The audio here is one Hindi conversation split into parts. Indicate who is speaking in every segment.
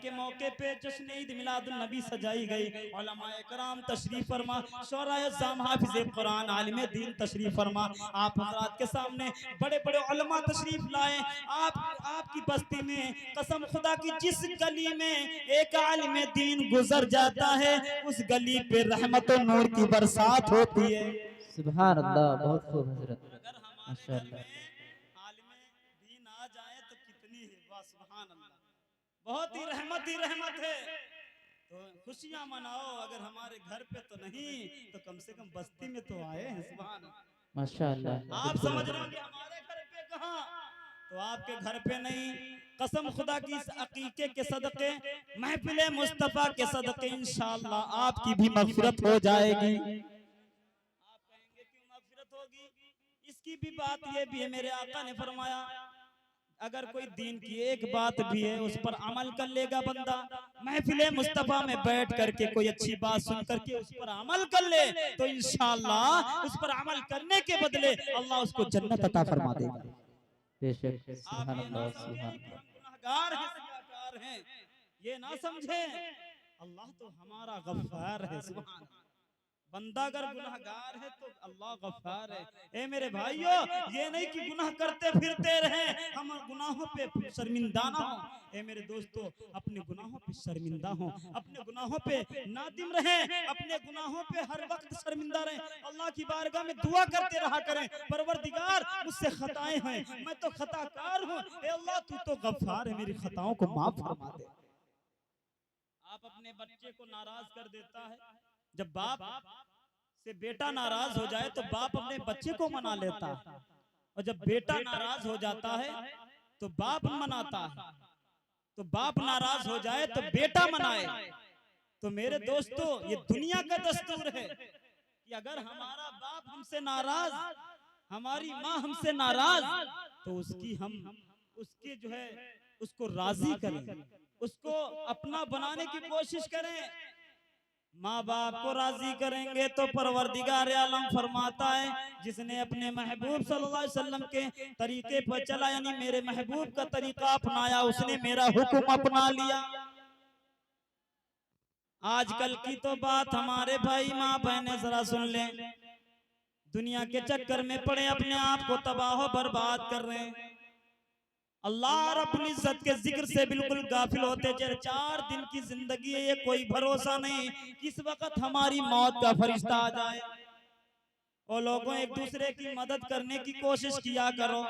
Speaker 1: के मौके पे जश्न ईद मिलादुन नबी सजाई गई। उलमाए कराम तशरीफ फरमा, शोराए ज़ाम हाफिज़े कुरान आलिम दीन तशरीफ फरमा। आप हज़रात के सामने बड़े बड़े उलमा तशरीफ लाए। आपकी बस्ती में कसम खुदा की जिस गली में एक आलिम दीन गुजर जाता है उस गली पे रहमत और नूर की बरसात होती है।
Speaker 2: सुभान अल्लाह, बहुत खूब हजरत,
Speaker 1: अगर हमारे घर
Speaker 2: माशाअल्लाह।
Speaker 1: में आलिम दीन आ जाए तो कितनी है, वाह सुभान अल्लाह, बहुत ही रहमत है। तो खुशियां मनाओ, अगर हमारे घर पे तो नहीं तो कम से कम बस्ती में तो आए हैं। सुभान अल्लाह।
Speaker 2: माशाअल्लाह,
Speaker 1: आप
Speaker 2: बिल्कुल
Speaker 1: समझ रहे
Speaker 2: हजरत।
Speaker 1: होंगे हमारे घर पे कहाँ, तो आपके घर पे नहीं। कसम खुदा की इस अकीके के सदके, महफिल मुस्तफा के सदके इंशाअल्लाह आपकी भी मगफिरत हो जाएगी। आप कहेंगे क्यों मगफिरत होगी? इसकी भी बात ये भी है, मेरे आका ने फरमाया अगर कोई दीन की एक बात भी है उस पर अमल कर लेगा बंदा, महफिल मुस्तफा में बैठ करके कोई अच्छी बात सुन करके उस पर अमल कर ले तो इंशाअल्लाह उस पर अमल करने के बदले अल्लाह उसको जन्नत अता फरमा देगा।
Speaker 2: बेशक,
Speaker 1: आप
Speaker 2: सुभान
Speaker 1: ये ना
Speaker 2: अल्लाह,
Speaker 1: समझे
Speaker 2: सुभान
Speaker 1: कि
Speaker 2: अल्लाह।
Speaker 1: हम गुनहगार हैं, सियाकार हैं, ये ना समझे। अल्लाह तो हमारा गफ्फार है। सुभान अल्लाह। बंदा अगर गुनहगार है तो अल्लाह गफ्फार है। ए मेरे भाइयों, ये नहीं कि गुनाह करते फिरते रहें, हम गुनाहों पे शर्मिंदा ना हो। ए मेरे दोस्तों, अपने गुनाहों पे शर्मिंदा हो, अपने गुनाहों पे नादिम रहें, अपने गुनाहों पे हर वक्त शर्मिंदा रहें। अल्लाह की बारगाह में दुआ करते रहा करें, परवरदिगार मुझसे खताएं हैं, मैं तो खताकार हूँ, ए अल्लाह तू तो गफ्फार है, मेरी खताओं को माफ फरमा दे। आप अपने बच्चे को नाराज कर देता है, जब बाप से बेटा नाराज हो जाए तो बाप अपने बच्चे को मना लेता है, और जब बेटा नाराज हो जाता है तो बाप मनाता है। तो बाप नाराज हो जाए तो बेटा मनाए। तो मेरे दोस्तों, ये दुनिया का दस्तूर है कि अगर हमारा बाप हमसे नाराज, हमारी माँ हमसे नाराज, तो उसके जो है उसको राजी करें, उसको अपना बनाने की कोशिश करें। माँ बाप को राजी करेंगे तो परवरदिगार आलम फरमाता है जिसने अपने महबूब सल्लल्लाहु अलैहि वसल्लम के तरीके पर चला, यानी मेरे महबूब का तरीका अपनाया, उसने मेरा हुक्म अपना लिया। आजकल की तो बात हमारे भाई माँ बहनें जरा सुन लें, दुनिया के चक्कर में पड़े अपने आप को तबाह बर्बाद कर रहे हैं। अल्लाह रब्बुल इज्जत के जिक्र से बिल्कुल गाफिल होते चले। 4 दिन की जिंदगी है, ये कोई भरोसा नहीं किस वक्त हमारी मौत का फरिश्ता आ जाए। और लोगों, एक दूसरे की मदद करने की कोशिश किया करो।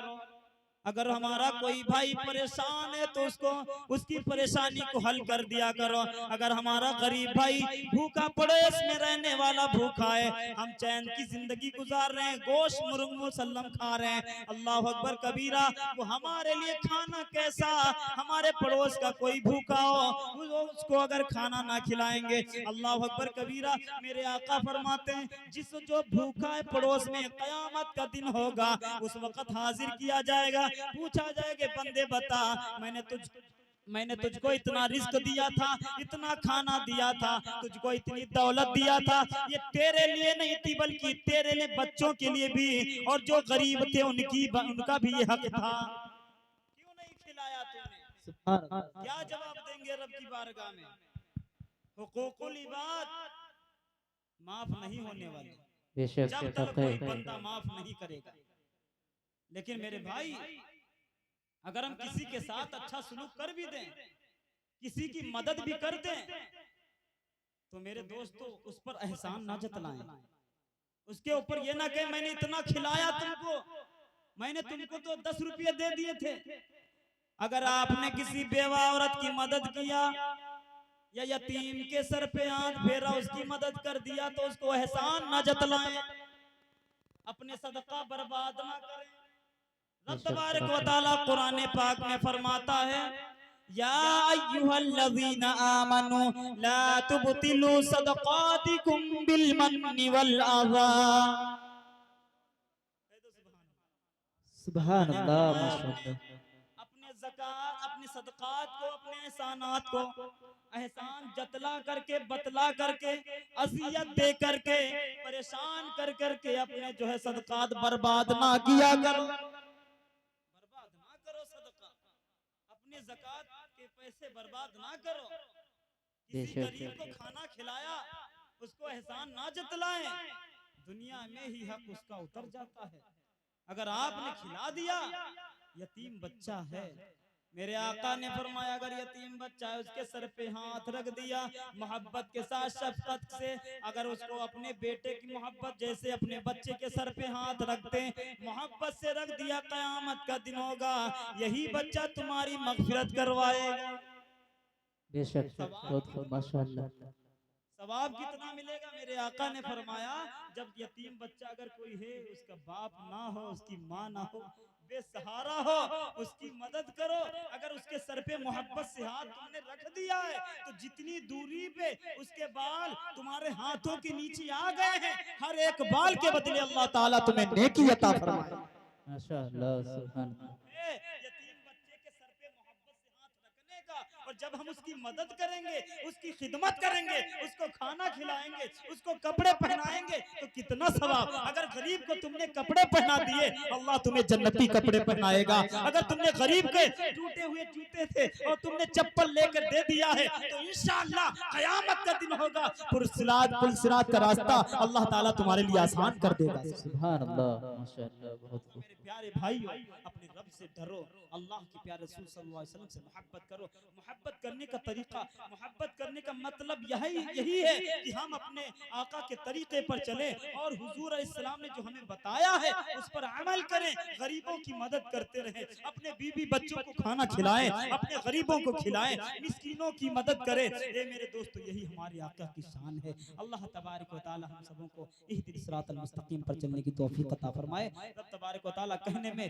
Speaker 1: अगर हमारा कोई भाई परेशान है तो उसको उसकी परेशानी को हल कर दिया करो। अगर हमारा गरीब भाई भूखा पड़ोस में रहने वाला भूखा है, हम चैन की जिंदगी गुजार रहे हैं, गोश्त मुर्ग मुसल्लम खा रहे हैं, अल्लाह अकबर कबीरा, वो हमारे लिए खाना कैसा, हमारे पड़ोस का कोई भूखा हो उसको अगर खाना ना खिलाएंगे, अल्लाह अकबर कबीरा। मेरे आका फरमाते हैं जिस जो भूखा है पड़ोस में, कयामत का दिन होगा उस वक्त हाजिर किया जाएगा, पूछा जाएगा बंदे बता, मैंने तुझको इतना रिस्क दिया था, इतना खाना दिया था, तुझको इतनी दौलत दिया था, ये तेरे लिए नहीं थी बल्कि तेरे लिए बच्चों के लिए भी, और जो गरीब थे उनका भी ये हक था, क्यों नहीं खिलाया तूने?
Speaker 2: सुभान अल्लाह,
Speaker 1: क्या जवाब देंगे रब की बारगाह में? हुकूकुल इबाद माफ नहीं होने वाले
Speaker 2: बेशक,
Speaker 1: जब तक
Speaker 2: हक
Speaker 1: कोई
Speaker 2: है।
Speaker 1: बंदा माफ नहीं करेगा। लेकिन मेरे भाई, अगर हम किसी के साथ अच्छा सुलूक कर भी दें, किसी की मदद भी कर दें, तो मेरे दोस्तों उस पर एहसान ना जतलाएं, उसके ऊपर ये ना कहें मैंने इतना खिलाया तुमको, मैंने तुमको तो 10 रुपये दे दिए थे। अगर आपने किसी बेवा औरत की मदद किया या यतीम के सर पे हाथ फेरा, उसकी मदद कर दिया, तो उसको एहसान ना जतलाएं, अपने सदका बर्बाद ना करें। रब
Speaker 2: बेशक,
Speaker 1: तबारक व
Speaker 2: हक है।
Speaker 1: तआला कुरान पाक में फरमाता है या अय्युहल्लज़ीना आमनू ला तुबतिलू सदक़ातिकुम बिल मन्नि वल अज़ा। अल्लाह
Speaker 2: सुभान
Speaker 1: ने
Speaker 2: अल्लाह,
Speaker 1: फरमाया
Speaker 2: माशाअल्लाह।
Speaker 1: अपने ज़कात, अपने सदक़ात को, अपने एहसानात को एहसान जतला करके, बतला करके, अज़ियत दे करके, परेशान कर करके अपने जो है सदक़ात बर्बाद ना किया करो, बर्बाद ना करो सदका। अपने ज़कात के पैसे बर्बाद ना करो।
Speaker 2: जी,
Speaker 1: किसी गरीब को खाना खिलाया, उसको एहसान ना जतलाएं, दुनिया में ही हक उसका उतर जाता है। अगर आपने खिला दिया, यतीम बच्चा है, मेरे आका ने फरमाया अगर यतीम बच्चा है उसके सर पे हाथ रख दिया मोहब्बत के साथ शफकत से, अगर उसको अपने बेटे की मोहब्बत जैसे अपने बच्चे के सर पे हाथ रखते हैं मोहब्बत से रख दिया, कयामत का दिन होगा यही बच्चा तुम्हारी मगफिरत करवाएगा।
Speaker 2: बेशक बहुत खूब माशाअल्लाह।
Speaker 1: सवाब कितना मिलेगा? मेरे आका ने फरमाया जब यतीम बच्चा अगर कोई है, उसका बाप ना हो, उसकी माँ ना हो, बेसहारा हो, उसकी मदद करो। अगर उसके सर पे मोहब्बत से हाथ तुमने रख दिया है तो जितनी दूरी पे उसके बाल तुम्हारे हाथों के नीचे आ गए हैं, हर एक बाल के बदले अल्लाह ताला तुम्हें नेकी अता फरमाए।
Speaker 2: माशाअल्लाह सुभान अल्लाह।
Speaker 1: यतीम बच्चे के सर पे मोहब्बत से हाथ रखने का, और जब हम उसकी मदद करेंगे, उसकी खिदमत करेंगे, उसको खाना खिलाएंगे, उसको कपड़े पहनाएंगे तो कितना सवाब। अगर गरीब को तुमने कपड़े पहना दिए, अल्लाह तुम्हें जन्नती कपड़े पहनाएगा। अगर तुमने गरीब के टूटे हुए जूते थे और तुमने चप्पल लेकर दे दिया है तो इंशाअल्लाह कयामत का दिन होगा, पुलसिरात का रास्ता अल्लाह ताला तुम्हारे लिए आसान कर देगा।
Speaker 2: सुभान अल्लाह माशाअल्लाह बहुत खूब।
Speaker 1: मेरे प्यारे भाइयों, अपने रब से डरो, अल्लाह के प्यारे रसूल सल्लल्लाहु अलैहि वसल्लम से मोहब्बत करो। मोहब्बत करने का तरीका, मोहब्बत करने का मतलब यही है कि हम अपने आका के तरीके पर चले और हुजूर अलैहिस्सलाम ने जो हमें बताया है उस पर अमल करें, गरीबों की मदद करते रहें, अपने बीवी बच्चों को खाना खिलाएं, अपने गरीबों को खिलाएं, मिस्कीनों की मदद करें। ये मेरे दोस्तों यही हमारे आका की शान है। अल्लाह तबारक व तआला हम सबों को इहदिस सिरातल मुस्तकीम पर चलने की तौफीक अता फरमाए। रब तबारक व तआला कहने में